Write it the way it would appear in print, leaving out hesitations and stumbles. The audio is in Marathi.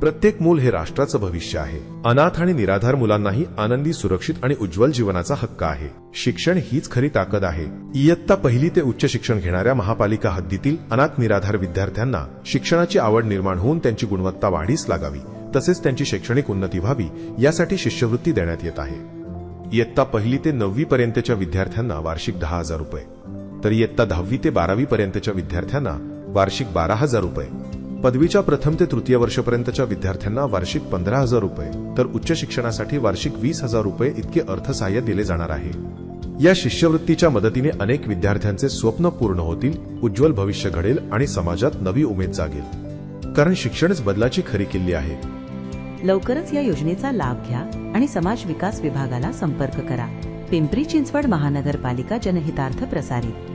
प्रत्येक मूल हे राष्ट्राचं भविष्य आहे. अनाथ आणि निराधार मुलांनाही आनंदी, सुरक्षित आणि उज्ज्वल जीवनाचा हक्क आहे. शिक्षण हीच खरी ताकद आहे. इयत्ता पहिली ते उच्च शिक्षण घेणाऱ्या महापालिका हद्दीतील अनाथ निराधार विद्यार्थ्यांना शिक्षणाची आवड निर्माण होऊन त्यांची गुणवत्ता वाढीस लागावी, तसेच त्यांची शैक्षणिक उन्नती व्हावी यासाठी शिष्यवृत्ती देण्यात येत आहे. इयत्ता पहिली ते 9वी पर्यंतच्या विद्यार्थ्यांना वार्षिक 10,000 रुपये, तर इयत्ता 10वी ते 12वी पर्यंतच्या विद्यार्थ्यांना वार्षिक 12,000 रुपये, पदवीच्या प्रथम ते तृतीय वर्षपर्यंतच्या विद्यार्थ्यांना वार्षिक 15,000 रुपये, तर उच्च शिक्षणासाठी वार्षिक 20,000 रुपये इतके अर्थसहाय्य दिले जाणार आहे. या शिष्यवृत्तीच्या मदतीने अनेक विद्यार्थ्यांचे स्वप्न पूर्ण होतील, उज्ज्वल भविष्य घडेल आणि समाजात नवी उमेद जागेल. कारण शिक्षणच बदलाची खरी किल्ली आहे. लवकरच या योजनेचा लाभ घ्या आणि समाज विकास विभागाला संपर्क करा. पिंपरी चिंचवड महानगरपालिका जनहितार्थ प्रसारित.